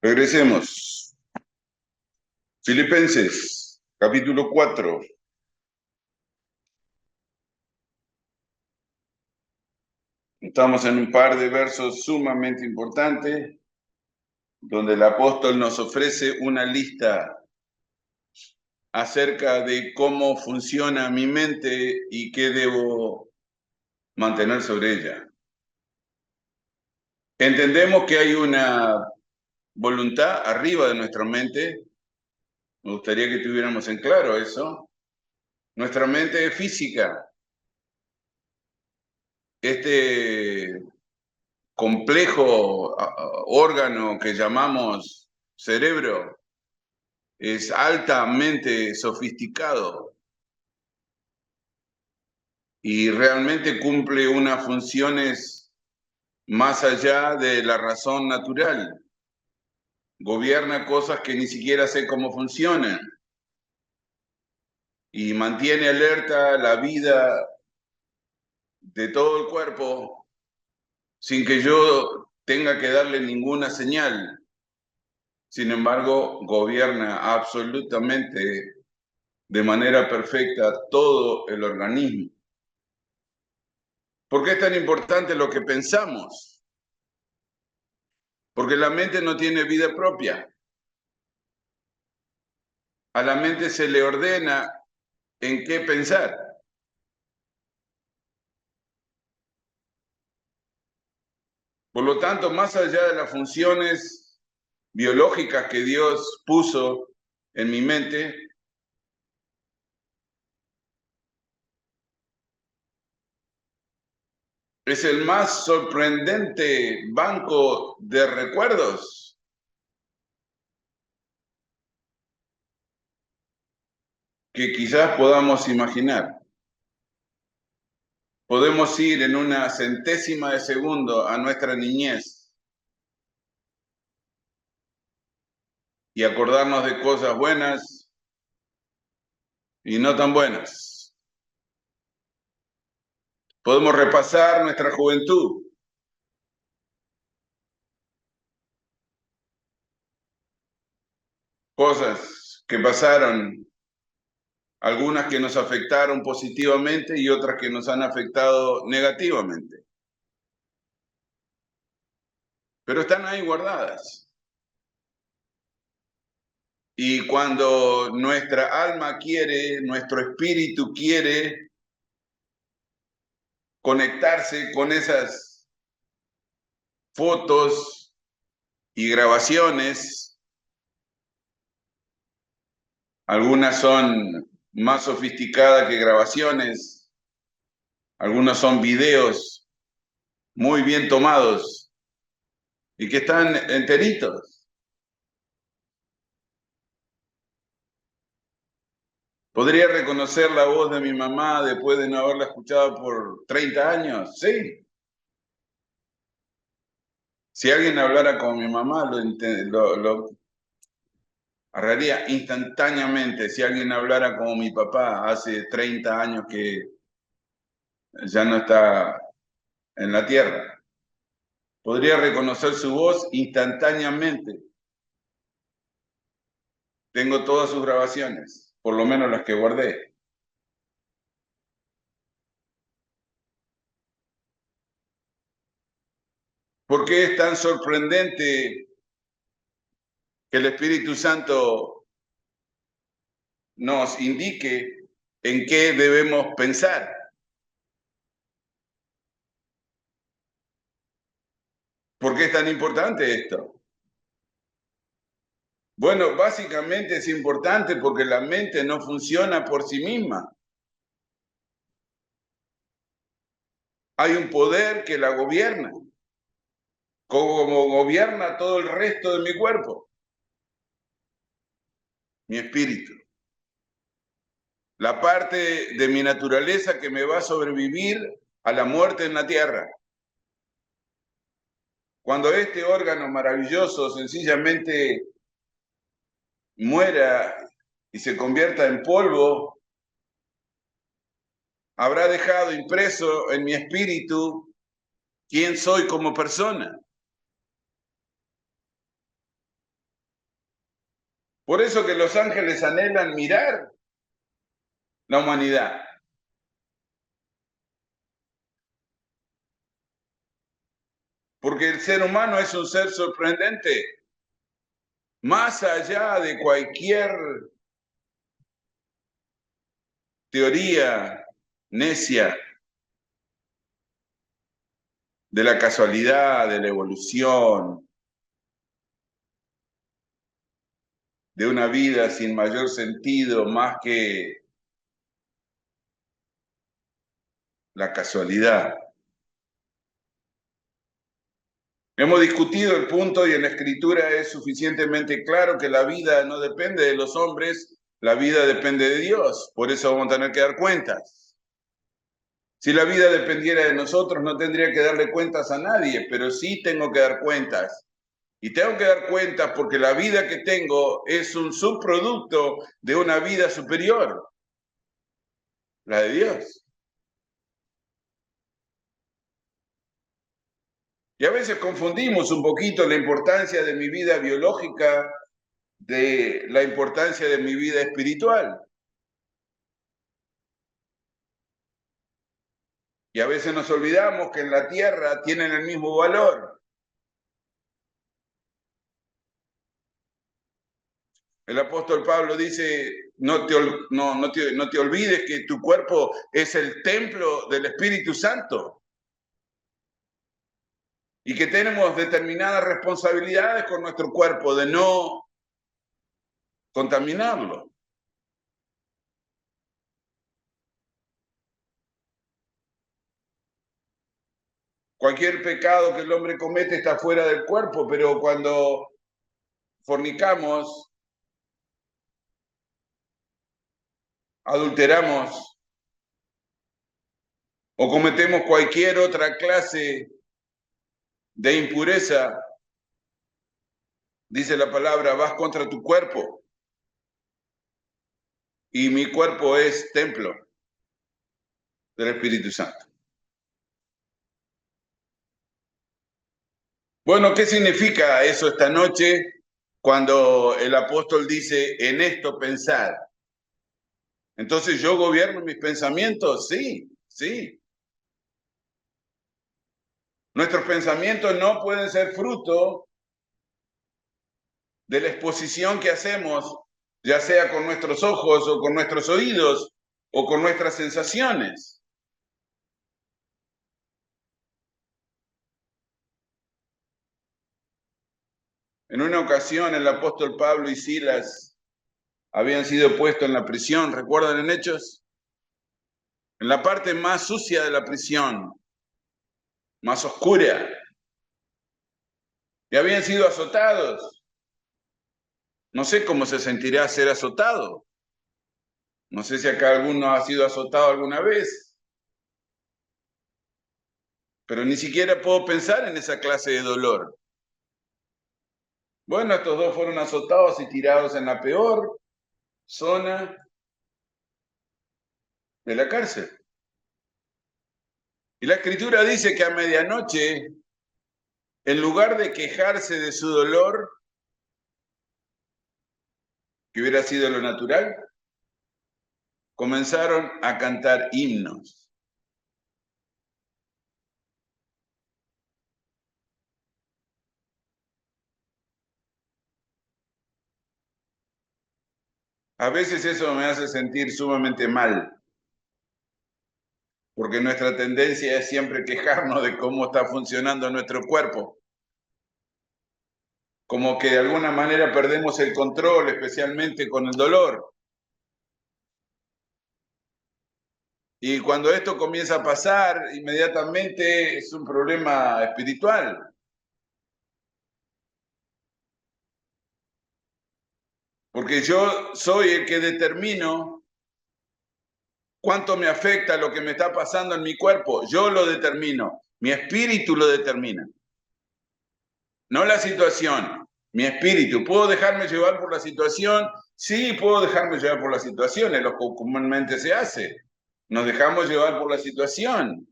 Regresemos. Filipenses, capítulo 4. Estamos en un par de versos sumamente importantes, donde el apóstol nos ofrece una lista acerca de cómo funciona mi mente y qué debo mantener sobre ella. Entendemos que hay una voluntad arriba de nuestra mente. Me gustaría que tuviéramos en claro eso. Nuestra mente es física. Este complejo órgano que llamamos cerebro es altamente sofisticado y realmente cumple unas funciones más allá de la razón natural. Gobierna cosas que ni siquiera sé cómo funcionan y mantiene alerta la vida de todo el cuerpo sin que yo tenga que darle ninguna señal. Sin embargo, gobierna absolutamente de manera perfecta todo el organismo. ¿Por qué es tan importante lo que pensamos? Porque la mente no tiene vida propia. A la mente se le ordena en qué pensar. Por lo tanto, más allá de las funciones biológicas que Dios puso en mi mente, es el más sorprendente banco de recuerdos que quizás podamos imaginar. Podemos ir en una centésima de segundo a nuestra niñez y acordarnos de cosas buenas y no tan buenas. Podemos repasar nuestra juventud. Cosas que pasaron, algunas que nos afectaron positivamente y otras que nos han afectado negativamente. Pero están ahí guardadas. Y cuando nuestra alma quiere, nuestro espíritu quiere conectarse con esas fotos y grabaciones, algunas son más sofisticadas que grabaciones, algunos son videos muy bien tomados y que están enteritos. ¿Podría reconocer la voz de mi mamá después de no haberla escuchado por 30 años? Sí. Si alguien hablara como mi mamá, lo agarraría instantáneamente. Si alguien hablara como mi papá hace 30 años que ya no está en la tierra, podría reconocer su voz instantáneamente. Tengo todas sus grabaciones, por lo menos las que guardé. ¿Por qué es tan sorprendente que el Espíritu Santo nos indique en qué debemos pensar? ¿Por qué es tan importante esto? Bueno, básicamente es importante porque la mente no funciona por sí misma. Hay un poder que la gobierna, como gobierna todo el resto de mi cuerpo, mi espíritu. La parte de mi naturaleza que me va a sobrevivir a la muerte en la tierra. Cuando este órgano maravilloso sencillamente muera y se convierta en polvo, habrá dejado impreso en mi espíritu quién soy como persona. Por eso que los ángeles anhelan mirar la humanidad. Porque el ser humano es un ser sorprendente, más allá de cualquier teoría necia de la casualidad, de la evolución, de una vida sin mayor sentido más que la casualidad. Hemos discutido el punto y en la escritura es suficientemente claro que la vida no depende de los hombres, la vida depende de Dios. Por eso vamos a tener que dar cuentas. Si la vida dependiera de nosotros, no tendría que darle cuentas a nadie, pero sí tengo que dar cuentas. Y tengo que dar cuentas porque la vida que tengo es un subproducto de una vida superior, la de Dios. Y a veces confundimos un poquito la importancia de mi vida biológica de la importancia de mi vida espiritual. Y a veces nos olvidamos que en la tierra tienen el mismo valor. El apóstol Pablo dice, no te olvides que tu cuerpo es el templo del Espíritu Santo. Y que tenemos determinadas responsabilidades con nuestro cuerpo de no contaminarlo. Cualquier pecado que el hombre comete está fuera del cuerpo, pero cuando fornicamos, adulteramos o cometemos cualquier otra clase de impureza, dice la palabra, vas contra tu cuerpo. Y mi cuerpo es templo del Espíritu Santo. Bueno, ¿qué significa eso esta noche cuando el apóstol dice, en esto pensad? Entonces, ¿yo gobierno mis pensamientos? Sí, sí. Nuestros pensamientos no pueden ser fruto de la exposición que hacemos, ya sea con nuestros ojos o con nuestros oídos o con nuestras sensaciones. En una ocasión el apóstol Pablo y Silas habían sido puestos en la prisión, ¿recuerdan en Hechos? En la parte más sucia de la prisión, más oscura, y habían sido azotados. No sé cómo se sentirá ser azotado. No sé si acá alguno ha sido azotado alguna vez, pero ni siquiera puedo pensar en esa clase de dolor. Bueno, estos dos fueron azotados y tirados en la peor zona de la cárcel. Y la escritura dice que a medianoche, en lugar de quejarse de su dolor, que hubiera sido lo natural, comenzaron a cantar himnos. A veces eso me hace sentir sumamente mal, porque nuestra tendencia es siempre quejarnos de cómo está funcionando nuestro cuerpo. Como que de alguna manera perdemos el control, especialmente con el dolor. Y cuando esto comienza a pasar, inmediatamente es un problema espiritual. Porque yo soy el que determino cuánto me afecta lo que me está pasando en mi cuerpo. Yo lo determino. Mi espíritu lo determina. No la situación, mi espíritu. ¿Puedo dejarme llevar por la situación? Sí, puedo dejarme llevar por la situación. Es lo que comúnmente se hace. Nos dejamos llevar por la situación.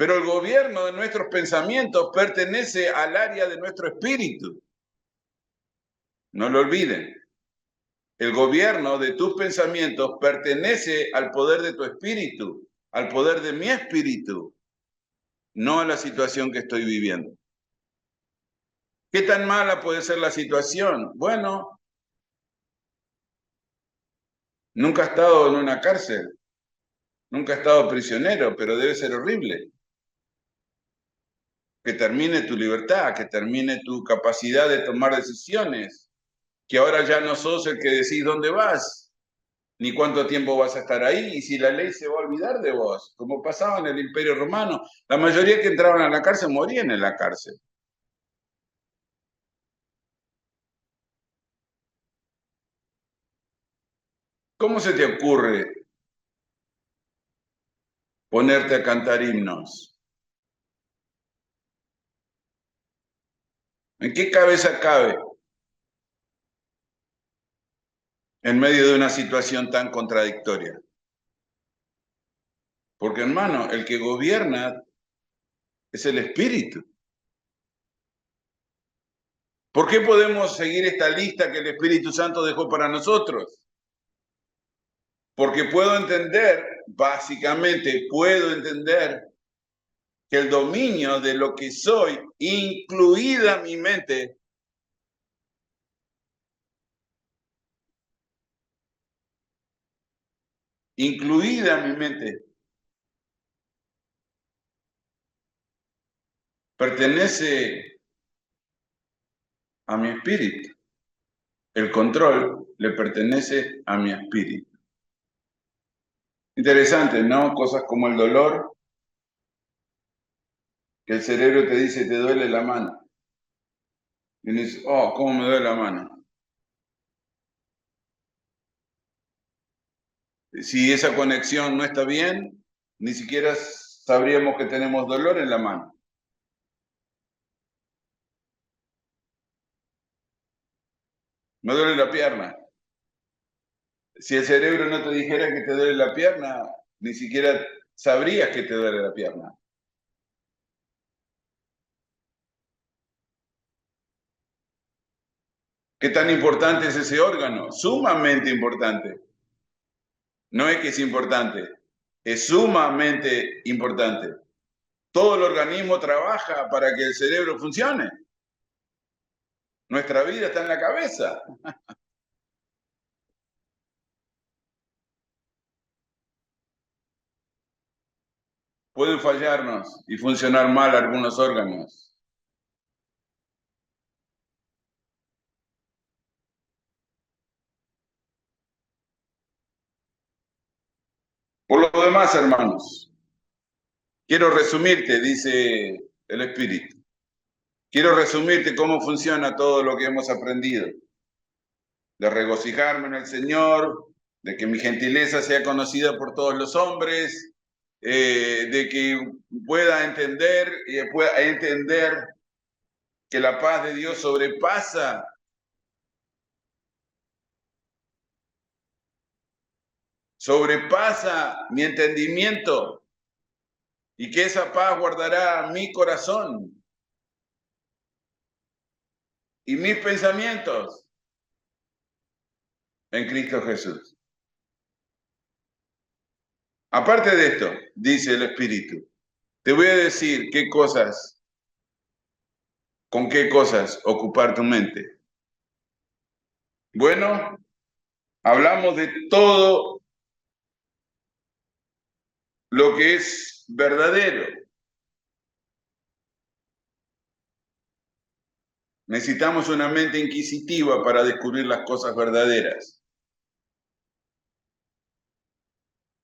Pero el gobierno de nuestros pensamientos pertenece al área de nuestro espíritu. No lo olviden. El gobierno de tus pensamientos pertenece al poder de tu espíritu, al poder de mi espíritu, no a la situación que estoy viviendo. ¿Qué tan mala puede ser la situación? Bueno, nunca he estado en una cárcel, nunca he estado prisionero, pero debe ser horrible. Que termine tu libertad, que termine tu capacidad de tomar decisiones, que ahora ya no sos el que decís dónde vas, ni cuánto tiempo vas a estar ahí, y si la ley se va a olvidar de vos, como pasaba en el Imperio Romano. La mayoría que entraban a la cárcel morían en la cárcel. ¿Cómo se te ocurre ponerte a cantar himnos? ¿En qué cabeza cabe en medio de una situación tan contradictoria? Porque hermano, el que gobierna es el Espíritu. ¿Por qué podemos seguir esta lista que el Espíritu Santo dejó para nosotros? Porque puedo entender, básicamente puedo entender que el dominio de lo que soy, incluida mi mente, pertenece a mi espíritu. El control le pertenece a mi espíritu. Interesante, ¿no? Cosas como el dolor, que el cerebro te dice, te duele la mano. Y dices, oh, ¿cómo me duele la mano? Si esa conexión no está bien, ni siquiera sabríamos que tenemos dolor en la mano. Me duele la pierna. Si el cerebro no te dijera que te duele la pierna, ni siquiera sabrías que te duele la pierna. ¿Qué tan importante es ese órgano? Sumamente importante. No es que es importante, es sumamente importante. Todo el organismo trabaja para que el cerebro funcione. Nuestra vida está en la cabeza. Pueden fallarnos y funcionar mal algunos órganos. Por lo demás, hermanos, quiero resumirte, dice el Espíritu. Quiero resumirte cómo funciona todo lo que hemos aprendido. De regocijarme en el Señor, de que mi gentileza sea conocida por todos los hombres, de que pueda entender y pueda entender que la paz de Dios sobrepasa mi entendimiento y que esa paz guardará mi corazón y mis pensamientos en Cristo Jesús. Aparte de esto, dice el Espíritu, te voy a decir con qué cosas ocupar tu mente. Bueno, hablamos de todo lo que es verdadero. Necesitamos una mente inquisitiva para descubrir las cosas verdaderas.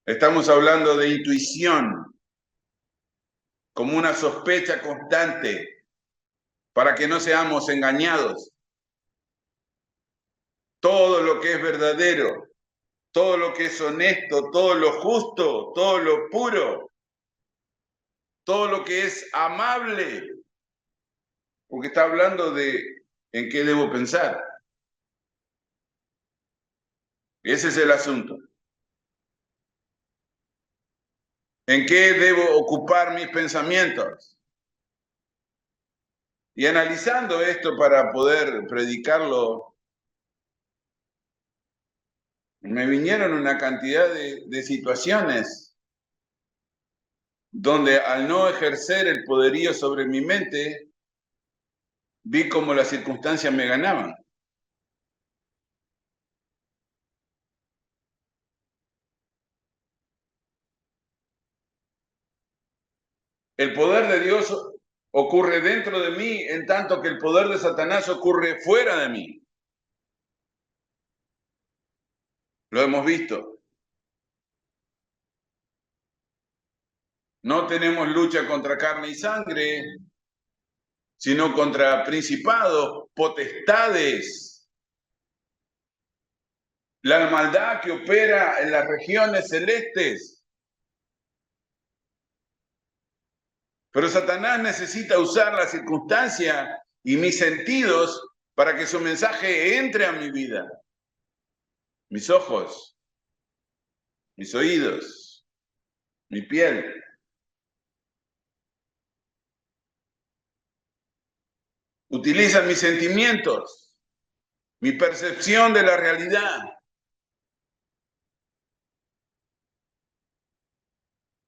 Estamos hablando de intuición, como una sospecha constante para que no seamos engañados. Todo lo que es verdadero, todo lo que es honesto, todo lo justo, todo lo puro, todo lo que es amable, porque está hablando de en qué debo pensar. Ese es el asunto. ¿En qué debo ocupar mis pensamientos? Y analizando esto para poder predicarlo, me vinieron una cantidad de situaciones donde al no ejercer el poderío sobre mi mente, vi como las circunstancias me ganaban. El poder de Dios ocurre dentro de mí, en tanto que el poder de Satanás ocurre fuera de mí. Lo hemos visto. No tenemos lucha contra carne y sangre, sino contra principados, potestades, la maldad que opera en las regiones celestes. Pero Satanás necesita usar la circunstancia y mis sentidos para que su mensaje entre a mi vida. Mis ojos, mis oídos, mi piel. Utiliza mis sentimientos, mi percepción de la realidad.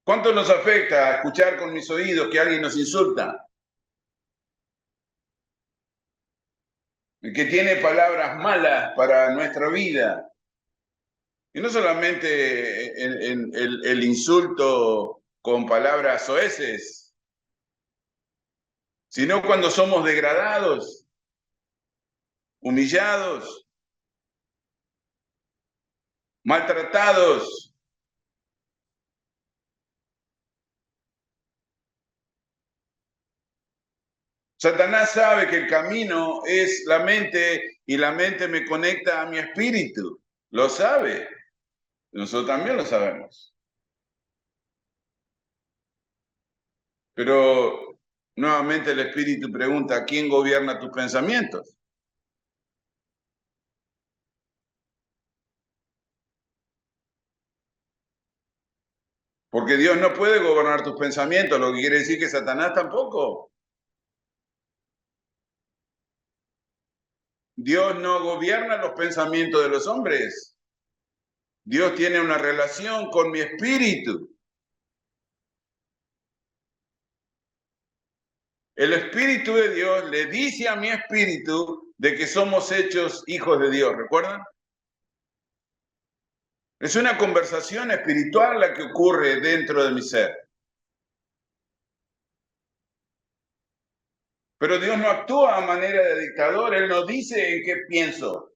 ¿Cuánto nos afecta escuchar con mis oídos que alguien nos insulta? Que tiene palabras malas para nuestra vida. Y no solamente el insulto con palabras soeces, sino cuando somos degradados, humillados, maltratados. Satanás sabe que el camino es la mente y la mente me conecta a mi espíritu. Lo sabe. Nosotros también lo sabemos. Pero nuevamente el espíritu pregunta, ¿quién gobierna tus pensamientos? Porque Dios no puede gobernar tus pensamientos, lo que quiere decir que Satanás tampoco. Dios no gobierna los pensamientos de los hombres. Dios tiene una relación con mi espíritu. El espíritu de Dios le dice a mi espíritu de que somos hechos hijos de Dios, ¿recuerdan? Es una conversación espiritual la que ocurre dentro de mi ser. Pero Dios no actúa a manera de dictador, Él no dice en qué pienso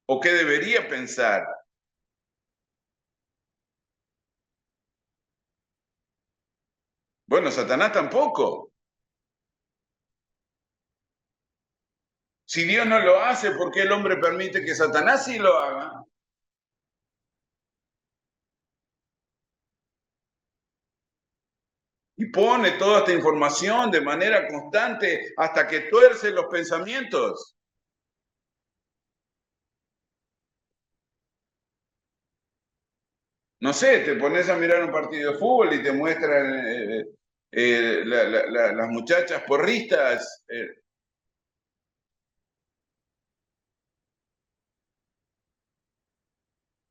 o qué debería pensar. Bueno, Satanás tampoco. Si Dios no lo hace, ¿por qué el hombre permite que Satanás sí lo haga? Y pone toda esta información de manera constante hasta que tuerce los pensamientos. No sé, te pones a mirar un partido de fútbol y te muestran las muchachas porristas,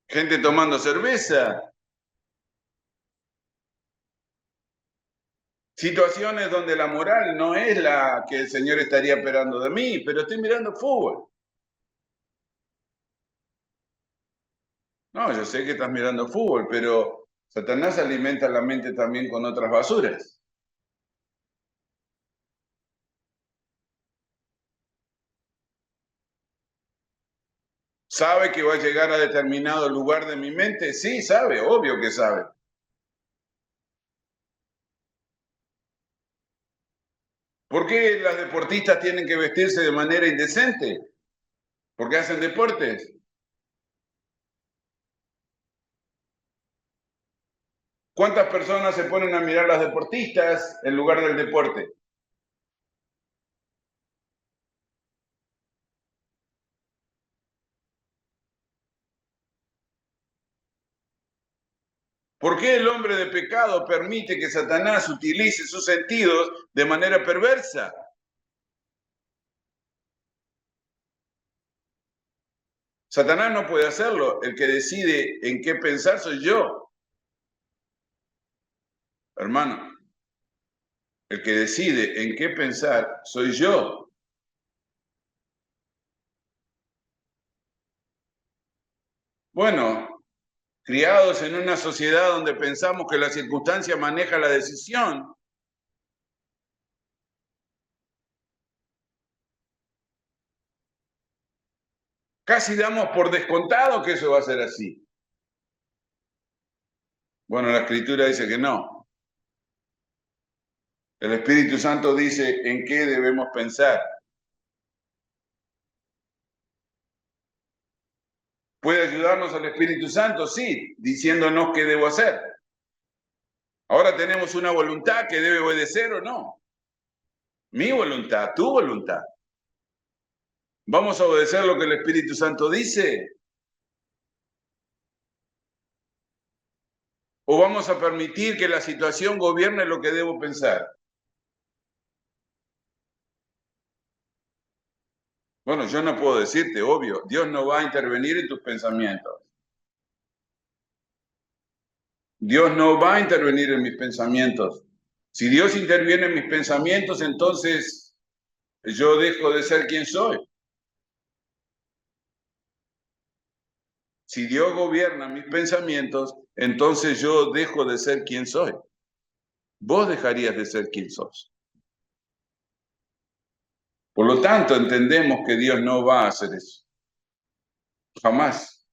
gente tomando cerveza, situaciones donde la moral no es la que el Señor estaría esperando de mí, pero estoy mirando fútbol. No, yo sé que estás mirando fútbol, pero Satanás alimenta la mente también con otras basuras. ¿Sabe que va a llegar a determinado lugar de mi mente? Sí, sabe, obvio que sabe. ¿Por qué las deportistas tienen que vestirse de manera indecente? Porque hacen deportes. ¿Cuántas personas se ponen a mirar las deportistas en lugar del deporte? ¿Por qué el hombre de pecado permite que Satanás utilice sus sentidos de manera perversa? Satanás no puede hacerlo. El que decide en qué pensar soy yo, hermano. El que decide en qué pensar soy yo. Bueno, criados en una sociedad donde pensamos que la circunstancia maneja la decisión, casi damos por descontado que eso va a ser así. Bueno, la Escritura dice que no. El Espíritu Santo dice en qué debemos pensar. ¿Puede ayudarnos el Espíritu Santo? Sí, diciéndonos qué debo hacer. Ahora tenemos una voluntad que debe obedecer o no. Mi voluntad, tu voluntad. ¿Vamos a obedecer lo que el Espíritu Santo dice? ¿O vamos a permitir que la situación gobierne lo que debo pensar? Bueno, yo no puedo decirte, obvio, Dios no va a intervenir en tus pensamientos. Dios no va a intervenir en mis pensamientos. Si Dios interviene en mis pensamientos, entonces yo dejo de ser quien soy. Si Dios gobierna mis pensamientos, entonces yo dejo de ser quien soy. Vos dejarías de ser quien sos. Por lo tanto, entendemos que Dios no va a hacer eso. Jamás.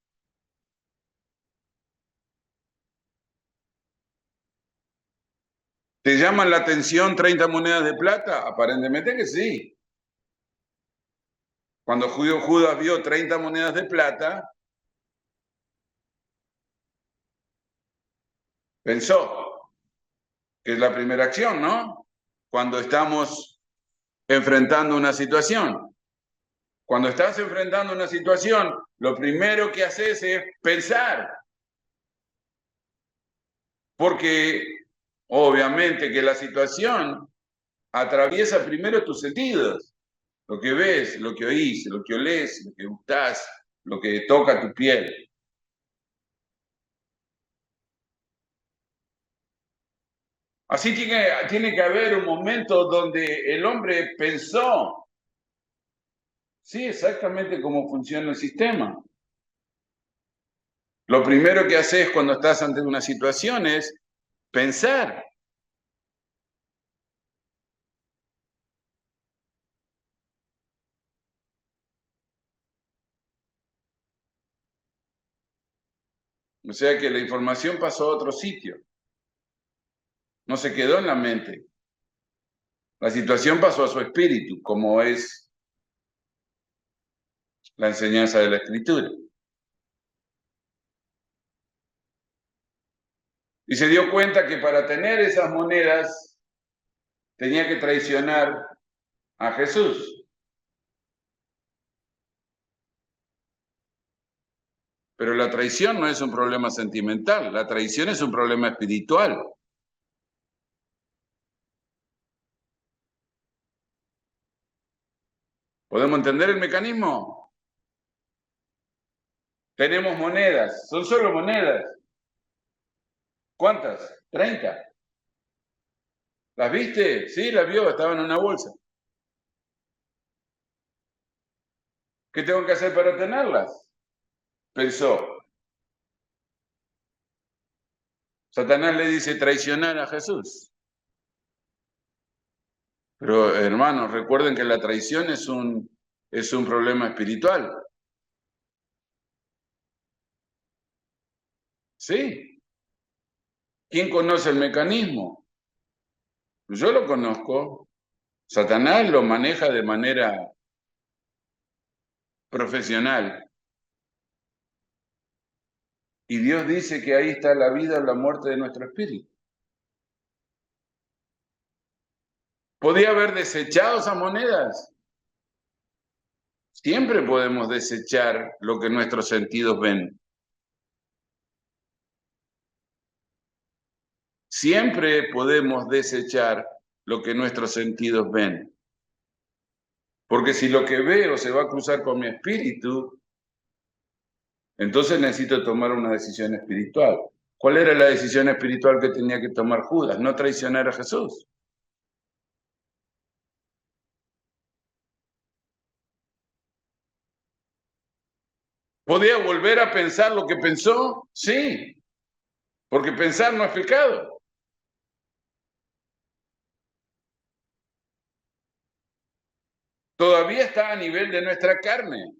¿Te llaman la atención 30 monedas de plata? Aparentemente que sí. Cuando Judas vio 30 monedas de plata, pensó que es la primera acción, ¿no? Cuando estamos enfrentando una situación. Cuando estás enfrentando una situación, lo primero que haces es pensar. Porque obviamente que la situación atraviesa primero tus sentidos. Lo que ves, lo que oís, lo que olés, lo que gustás, lo que toca tu piel. Así tiene que haber un momento donde el hombre pensó, sí, exactamente cómo funciona el sistema. Lo primero que haces cuando estás ante una situación es pensar. O sea que la información pasó a otro sitio, no se quedó en la mente. La situación pasó a su espíritu, como es la enseñanza de la Escritura. Y se dio cuenta que para tener esas monedas tenía que traicionar a Jesús. Pero la traición no es un problema sentimental, la traición es un problema espiritual. ¿Podemos entender el mecanismo? Tenemos monedas, son solo monedas. ¿Cuántas? 30. ¿Las viste? Sí, las vio, estaban en una bolsa. ¿Qué tengo que hacer para tenerlas? Pensó. Satanás le dice traicionar a Jesús. Pero hermanos, recuerden que la traición es un problema espiritual. ¿Sí? ¿Quién conoce el mecanismo? Yo lo conozco. Satanás lo maneja de manera profesional. Y Dios dice que ahí está la vida o la muerte de nuestro espíritu. ¿Podía haber desechado esas monedas? Siempre podemos desechar lo que nuestros sentidos ven. siempre podemos desechar lo que nuestros sentidos ven. Porque si lo que veo se va a cruzar con mi espíritu, entonces necesito tomar una decisión espiritual. ¿Cuál era la decisión espiritual que tenía que tomar Judas? No traicionar a Jesús. ¿Podía volver a pensar lo que pensó? Sí, porque pensar no es pecado. Todavía está a nivel de nuestra carne.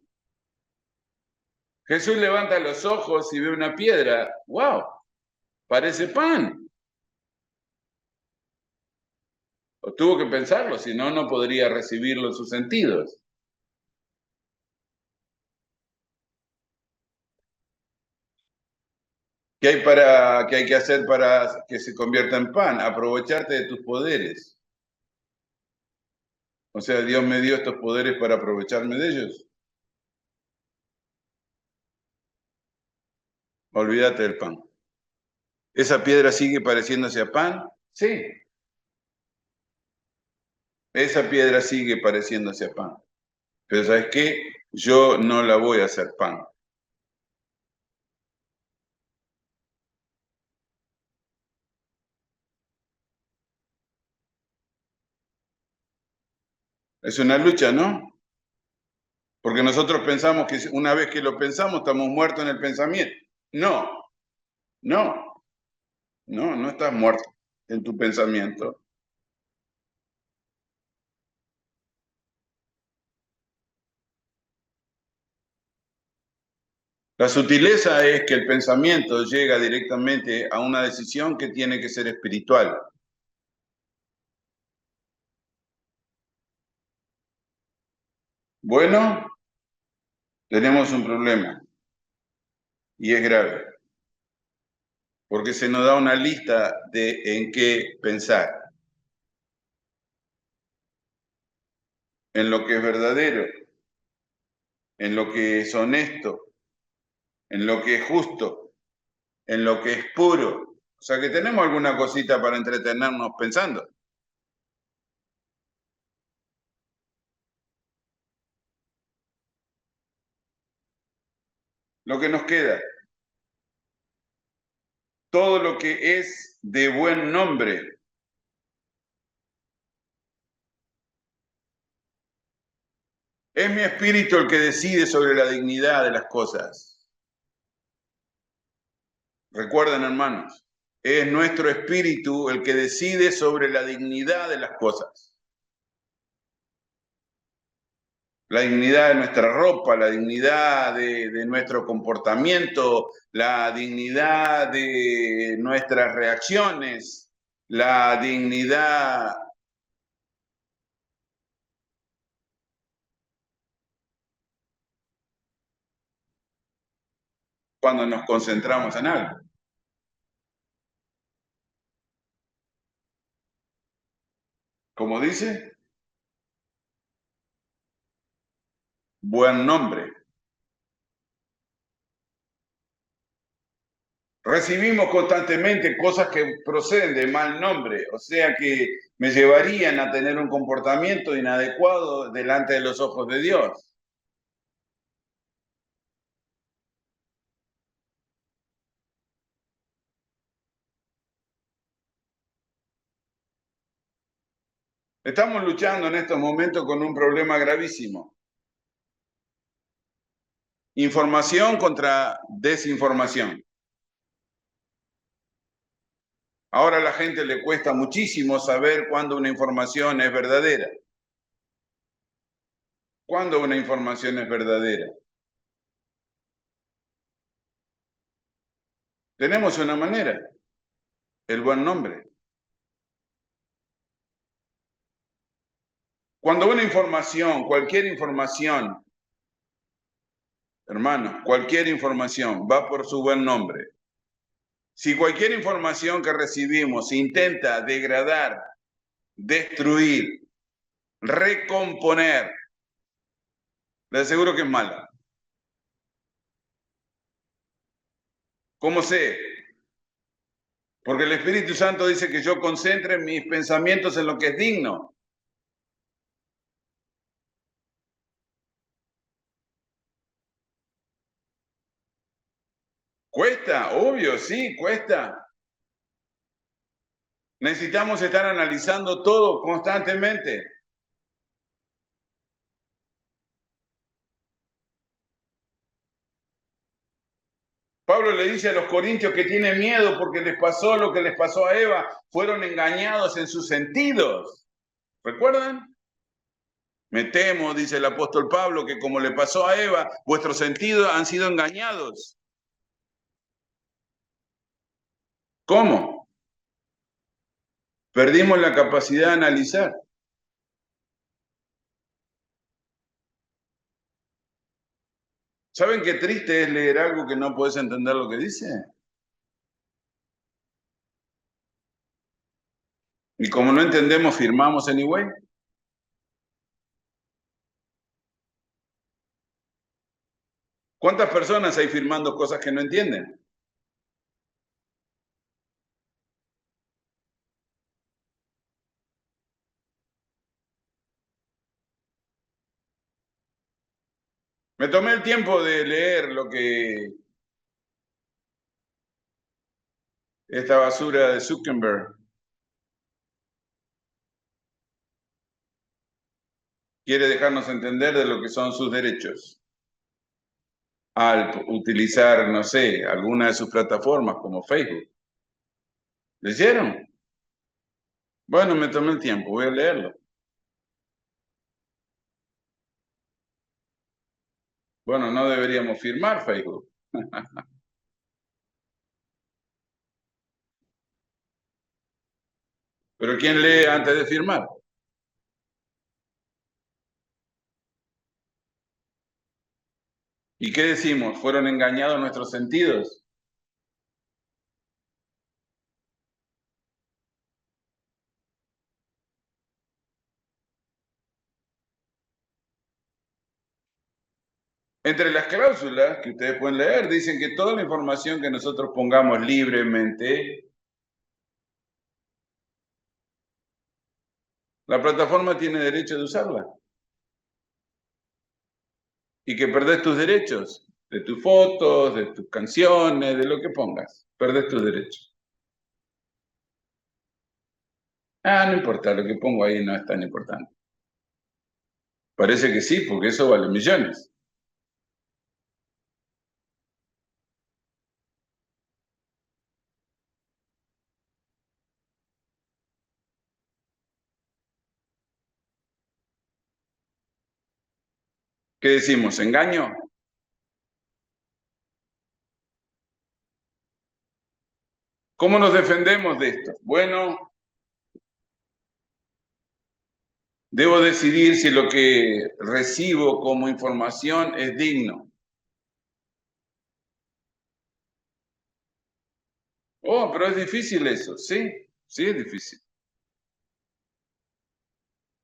Jesús levanta los ojos y ve una piedra. ¡Wow! Parece pan. O tuvo que pensarlo, si no, no podría recibirlo en sus sentidos. ¿Qué hay que hacer para que se convierta en pan? Aprovecharte de tus poderes. O sea, Dios me dio estos poderes para aprovecharme de ellos. Olvídate del pan. ¿Esa piedra sigue pareciéndose a pan? Sí, esa piedra sigue pareciéndose a pan. Pero ¿sabes qué? Yo no la voy a hacer pan. Es una lucha, ¿no? Porque nosotros pensamos que una vez que lo pensamos estamos muertos en el pensamiento. No, no, no estás muerto en tu pensamiento. La sutileza es que el pensamiento llega directamente a una decisión que tiene que ser espiritual. Bueno, tenemos un problema y es grave, porque se nos da una lista de en qué pensar, en lo que es verdadero, en lo que es honesto, en lo que es justo, en lo que es puro. O sea que tenemos alguna cosita para entretenernos pensando. Lo que nos queda, todo lo que es de buen nombre. Es mi espíritu el que decide sobre la dignidad de las cosas. Recuerden, hermanos, es nuestro espíritu el que decide sobre la dignidad de las cosas. La dignidad de nuestra ropa, la dignidad de nuestro comportamiento, la dignidad de nuestras reacciones, la dignidad cuando nos concentramos en algo. Como dice, buen nombre. Recibimos constantemente cosas que proceden de mal nombre, o sea que me llevarían a tener un comportamiento inadecuado delante de los ojos de Dios. Estamos luchando en estos momentos con un problema gravísimo. Información contra desinformación. Ahora a la gente le cuesta muchísimo saber cuándo una información es verdadera. ¿Cuándo una información es verdadera? Tenemos una manera, el buen nombre. Cuando una información, cualquier información, hermanos, cualquier información va por su buen nombre. Si cualquier información que recibimos intenta degradar, destruir, recomponer, les aseguro que es mala. ¿Cómo sé? Porque el Espíritu Santo dice que yo concentre mis pensamientos en lo que es digno. Cuesta, obvio, sí, cuesta. Necesitamos estar analizando todo constantemente. Pablo le dice a los corintios que tienen miedo porque les pasó lo que les pasó a Eva, fueron engañados en sus sentidos. ¿Recuerdan? Me temo, dice el apóstol Pablo, que como le pasó a Eva, vuestros sentidos han sido engañados. ¿Cómo? Perdimos la capacidad de analizar. ¿Saben qué triste es leer algo que no puedes entender lo que dice? Y como no entendemos, firmamos anyway. ¿Cuántas personas hay firmando cosas que no entienden? Me tomé el tiempo de leer lo que esta basura de Zuckerberg quiere dejarnos entender de lo que son sus derechos al utilizar, no sé, alguna de sus plataformas como Facebook. ¿Leyeron? Bueno, me tomé el tiempo, voy a leerlo. Bueno, no deberíamos firmar Facebook. Pero ¿quién lee antes de firmar? ¿Y qué decimos? ¿Fueron engañados nuestros sentidos? Entre las cláusulas que ustedes pueden leer, dicen que toda la información que nosotros pongamos libremente, la plataforma tiene derecho de usarla. Y que perdés tus derechos de tus fotos, de tus canciones, de lo que pongas. Perdés tus derechos. Ah, no importa, lo que pongo ahí no es tan importante. Parece que sí, porque eso vale millones. ¿Qué decimos? ¿Engaño? ¿Cómo nos defendemos de esto? Bueno, debo decidir si lo que recibo como información es digno. Oh, pero es difícil eso, sí, sí es difícil.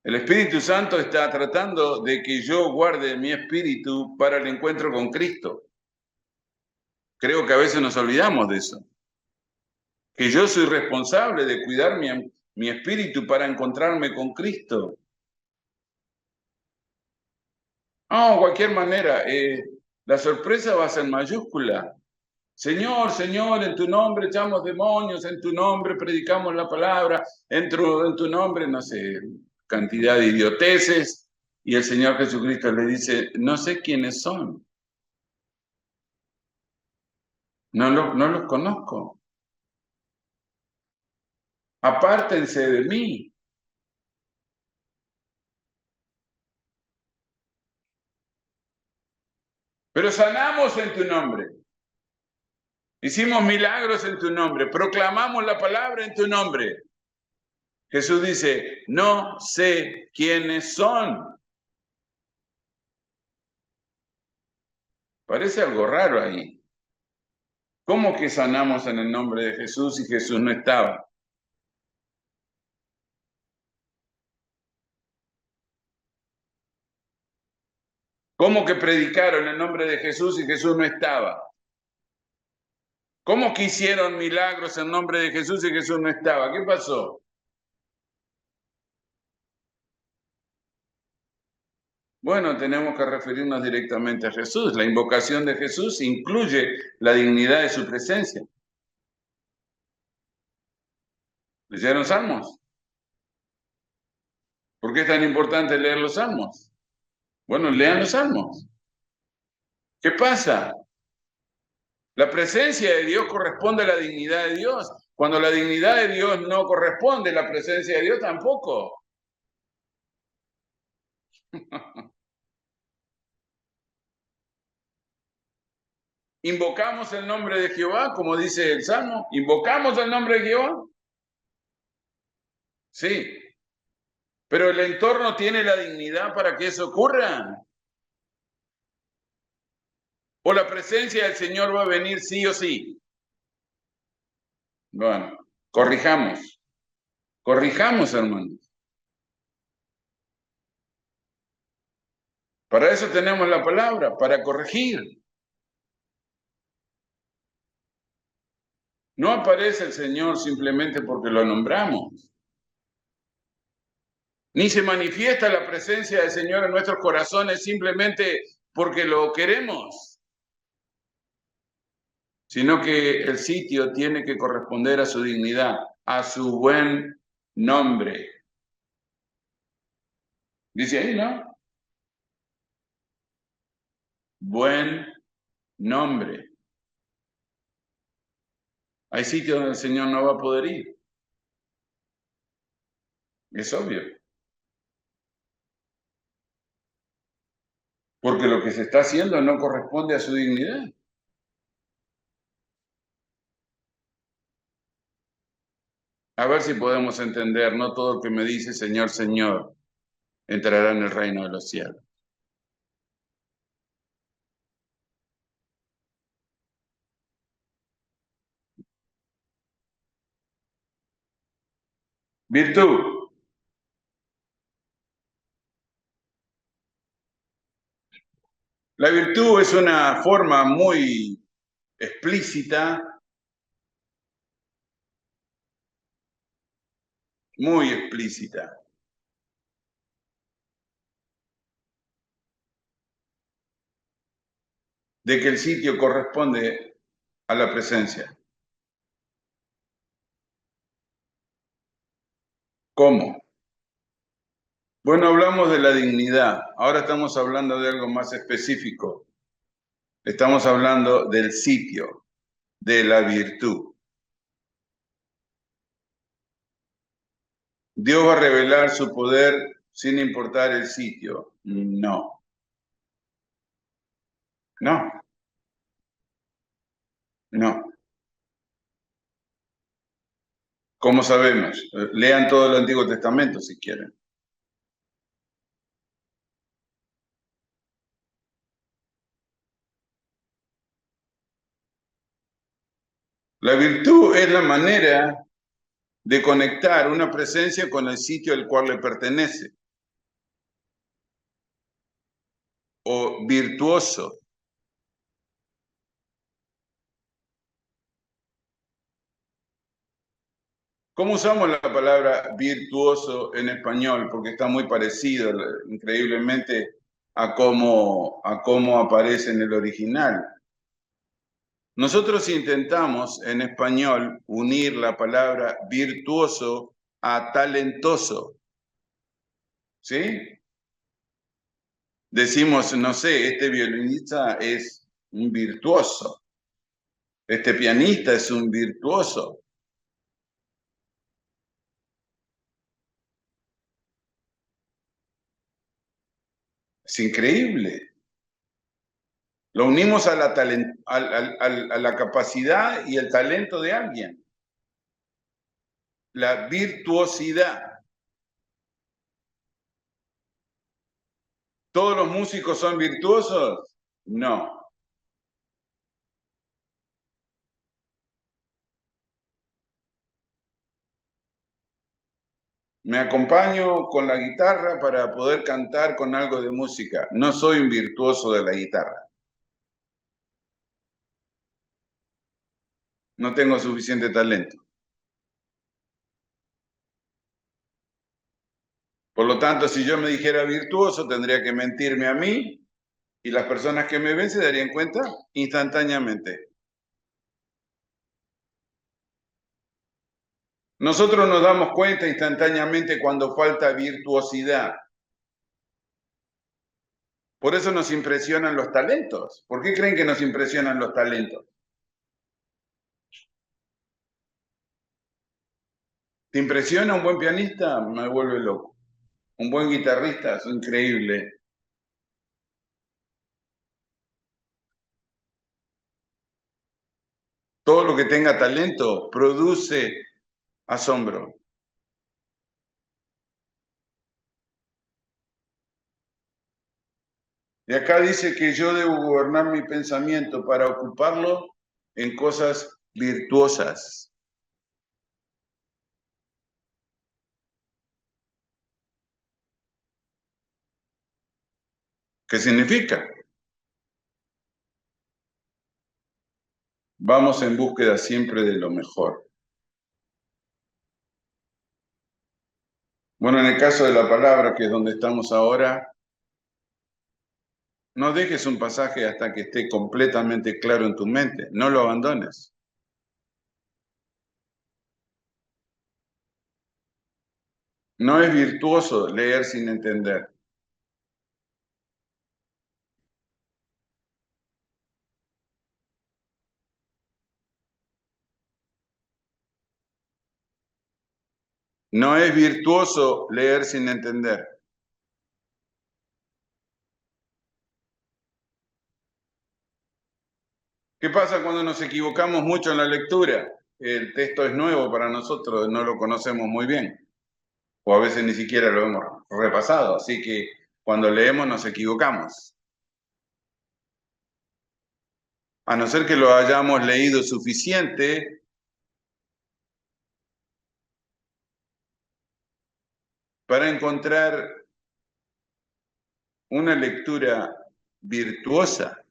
El Espíritu Santo está tratando de que yo guarde mi espíritu para el encuentro con Cristo. Creo que a veces nos olvidamos de eso. Que yo soy responsable de cuidar mi espíritu para encontrarme con Cristo. No, de cualquier manera, la sorpresa va a ser mayúscula. Señor, Señor, en tu nombre echamos demonios, en tu nombre predicamos la palabra, en tu nombre, no sé, cantidad de idioteces. Y el Señor Jesucristo le dice, no sé quiénes son, no los conozco, apártense de mí. Pero sanamos en tu nombre, hicimos milagros en tu nombre, proclamamos la palabra en tu nombre. Jesús dice, no sé quiénes son. Parece algo raro ahí. ¿Cómo que sanamos en el nombre de Jesús y Jesús no estaba? ¿Cómo que predicaron en el nombre de Jesús y Jesús no estaba? ¿Cómo que hicieron milagros en nombre de Jesús y Jesús no estaba? ¿Qué pasó? Bueno, tenemos que referirnos directamente a Jesús. La invocación de Jesús incluye la dignidad de su presencia. ¿Leyeron salmos? ¿Por qué es tan importante leer los salmos? Bueno, lean los salmos. ¿Qué pasa? La presencia de Dios corresponde a la dignidad de Dios. Cuando la dignidad de Dios no corresponde, la presencia de Dios tampoco. ¿Invocamos el nombre de Jehová, como dice el Salmo? ¿Invocamos el nombre de Jehová? Sí, pero el entorno tiene la dignidad para que eso ocurra. ¿O la presencia del Señor va a venir sí o sí? Bueno, corrijamos, hermanos. Para eso tenemos la palabra, para corregir. No aparece el Señor simplemente porque lo nombramos. Ni se manifiesta la presencia del Señor en nuestros corazones simplemente porque lo queremos, sino que el sitio tiene que corresponder a su dignidad, a su buen nombre. Dice ahí, ¿no? Buen nombre. Hay sitios donde el Señor no va a poder ir. Es obvio. Porque lo que se está haciendo no corresponde a su dignidad. A ver si podemos entender, no todo el que me dice Señor, Señor, entrará en el reino de los cielos. Virtud. La virtud es una forma muy explícita, muy explícita, de que el sitio corresponde a la presencia. ¿Cómo? Bueno, hablamos de la dignidad, ahora estamos hablando de algo más específico. Estamos hablando del sitio, de la virtud. ¿Dios va a revelar su poder sin importar el sitio? No, no, no. ¿Cómo sabemos? Lean todo el Antiguo Testamento si quieren. La virtud es la manera de conectar una presencia con el sitio al cual le pertenece. O virtuoso. ¿Cómo usamos la palabra virtuoso en español? Porque está muy parecido, increíblemente, a cómo aparece en el original. Nosotros intentamos en español unir la palabra virtuoso a talentoso. ¿Sí? Decimos, no sé, este violinista es un virtuoso, este pianista es un virtuoso. Es increíble. Lo unimos a la capacidad y el talento de alguien. La virtuosidad. ¿Todos los músicos son virtuosos? No. Me acompaño con la guitarra para poder cantar con algo de música. No soy un virtuoso de la guitarra. no tengo suficiente talento. Por lo tanto, si yo me dijera virtuoso, tendría que mentirme a mí y las personas que me ven se darían cuenta instantáneamente. Nosotros nos damos cuenta instantáneamente cuando falta virtuosidad. Por eso nos impresionan los talentos. ¿Por qué creen que nos impresionan los talentos? ¿Te impresiona un buen pianista? Me vuelve loco. Un buen guitarrista es increíble. Todo lo que tenga talento produce asombro. Y acá dice que yo debo gobernar mi pensamiento para ocuparlo en cosas virtuosas. ¿Qué significa? Vamos en búsqueda siempre de lo mejor. Bueno, en el caso de la palabra, que es donde estamos ahora, no dejes un pasaje hasta que esté completamente claro en tu mente. No lo abandones. No es virtuoso leer sin entender. No es virtuoso leer sin entender. ¿Qué pasa cuando nos equivocamos mucho en la lectura? El texto es nuevo para nosotros, no lo conocemos muy bien, o a veces ni siquiera lo hemos repasado, así que cuando leemos nos equivocamos. A no ser que lo hayamos leído suficiente para encontrar una lectura virtuosa.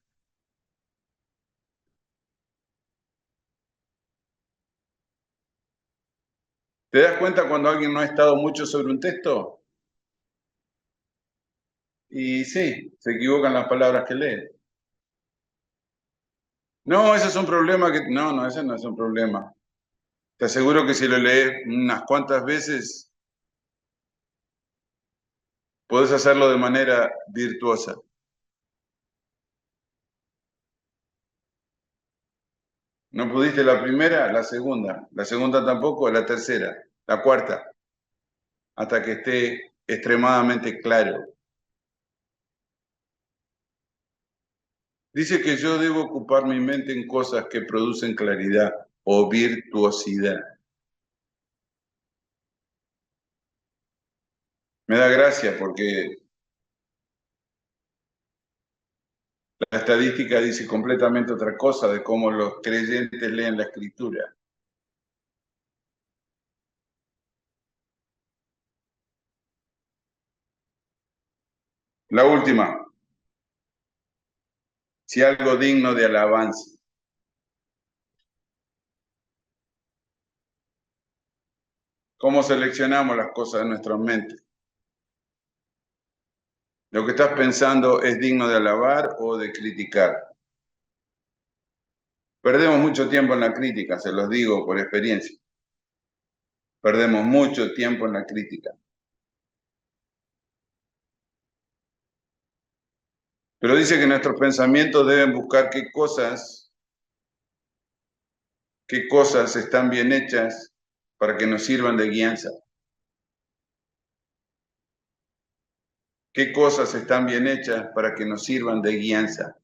¿Te das cuenta cuando alguien no ha estado mucho sobre un texto? Y sí, se equivocan las palabras que lee. No, ese es un problema que... No, no, ese no es un problema. Te aseguro que si lo lees unas cuantas veces, podés hacerlo de manera virtuosa. ¿No pudiste la primera? La segunda tampoco, la tercera, la cuarta, hasta que esté extremadamente claro. Dice que yo debo ocupar mi mente en cosas que producen claridad o virtuosidad. Me da gracia porque la estadística dice completamente otra cosa de cómo los creyentes leen la escritura. La última, si algo digno de alabanza. ¿Cómo seleccionamos las cosas de nuestra mente? ¿Lo que estás pensando es digno de alabar o de criticar? Perdemos mucho tiempo en la crítica, se los digo por experiencia. Perdemos mucho tiempo en la crítica. Pero dice que nuestros pensamientos deben buscar qué cosas están bien hechas para que nos sirvan de guianza. ¿Qué cosas están bien hechas para que nos sirvan de guianza?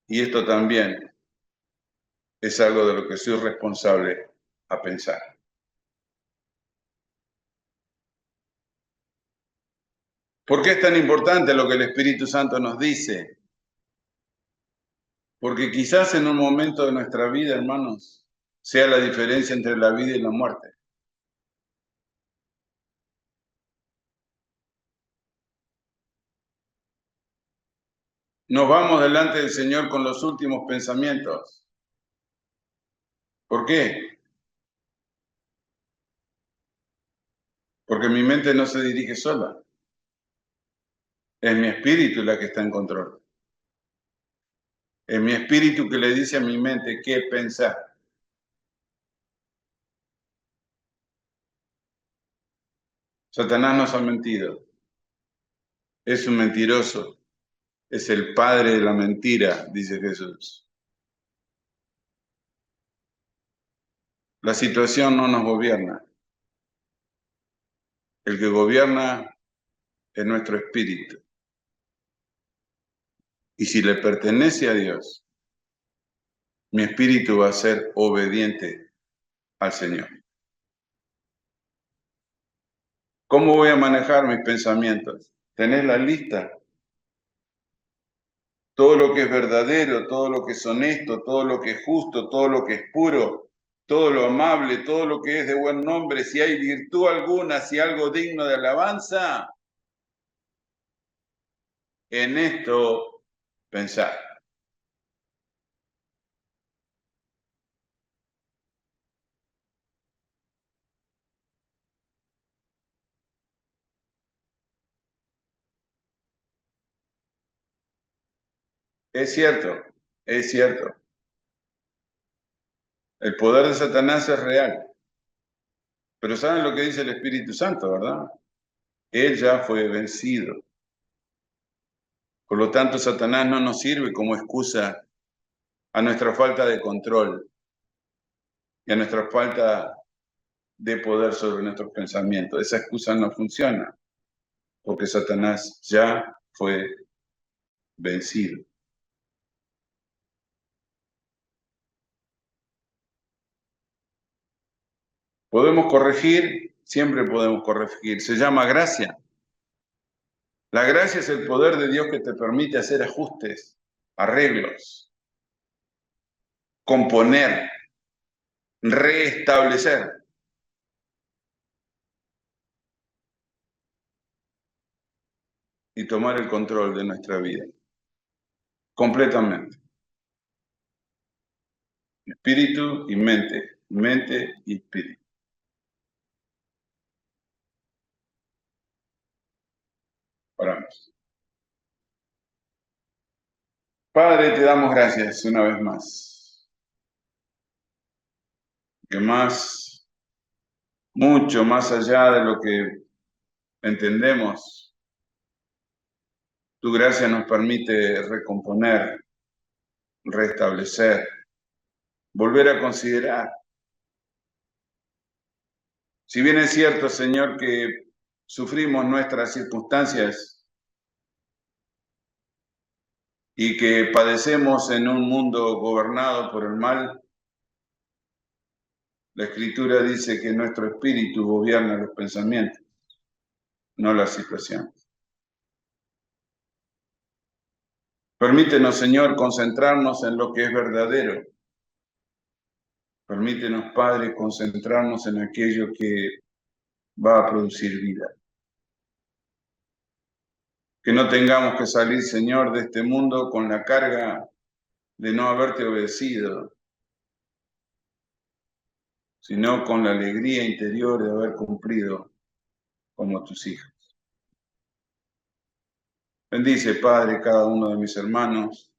Y esto también es algo de lo que soy responsable a pensar. ¿Por qué es tan importante lo que el Espíritu Santo nos dice? Porque quizás en un momento de nuestra vida, hermanos, sea la diferencia entre la vida y la muerte. Nos vamos delante del Señor con los últimos pensamientos. ¿Por qué? Porque mi mente no se dirige sola. Es mi espíritu la que está en control. Es mi espíritu que le dice a mi mente qué pensar. Satanás nos ha mentido. Es un mentiroso. Es el padre de la mentira, dice Jesús. La situación no nos gobierna. El que gobierna es nuestro espíritu. Y si le pertenece a Dios, mi espíritu va a ser obediente al Señor. ¿Cómo voy a manejar mis pensamientos? ¿Tenés la lista? Todo lo que es verdadero, todo lo que es honesto, todo lo que es justo, todo lo que es puro, todo lo amable, todo lo que es de buen nombre, si hay virtud alguna, si algo digno de alabanza, en esto pensar. Es cierto, es cierto. El poder de Satanás es real. Pero ¿saben lo que dice el Espíritu Santo, verdad? Él ya fue vencido. Por lo tanto, Satanás no nos sirve como excusa a nuestra falta de control y a nuestra falta de poder sobre nuestros pensamientos. Esa excusa no funciona porque Satanás ya fue vencido. ¿Podemos corregir? Siempre podemos corregir. Se llama gracia. La gracia es el poder de Dios que te permite hacer ajustes, arreglos, componer, restablecer y tomar el control de nuestra vida. Completamente. Espíritu y mente. Mente y espíritu. Oramos. Padre, te damos gracias una vez más. Que más, mucho más allá de lo que entendemos, tu gracia nos permite recomponer, restablecer, volver a considerar. Si bien es cierto, Señor, que sufrimos nuestras circunstancias y que padecemos en un mundo gobernado por el mal, la Escritura dice que nuestro espíritu gobierna los pensamientos, no la situación. Permítenos, Señor, concentrarnos en lo que es verdadero. Permítenos, Padre, concentrarnos en aquello que va a producir vida. Que no tengamos que salir, Señor, de este mundo con la carga de no haberte obedecido, sino con la alegría interior de haber cumplido como tus hijos. Bendice, Padre, cada uno de mis hermanos,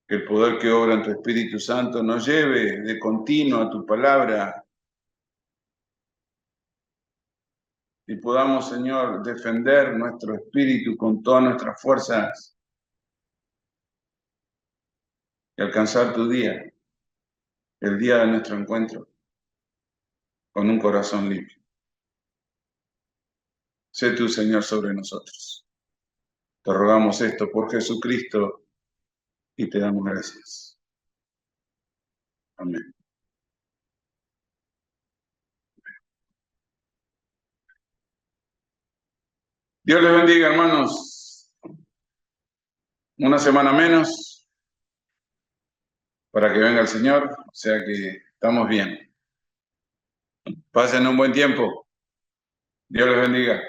que el poder que obra en tu Espíritu Santo nos lleve de continuo a tu palabra y podamos, Señor, defender nuestro espíritu con todas nuestras fuerzas y alcanzar tu día, el día de nuestro encuentro, con un corazón limpio. Sé tú, Señor, sobre nosotros. Te rogamos esto por Jesucristo y te damos gracias. Amén. Dios les bendiga, hermanos. Una semana menos para que venga el Señor, o sea que estamos bien. Pasen un buen tiempo. Dios les bendiga.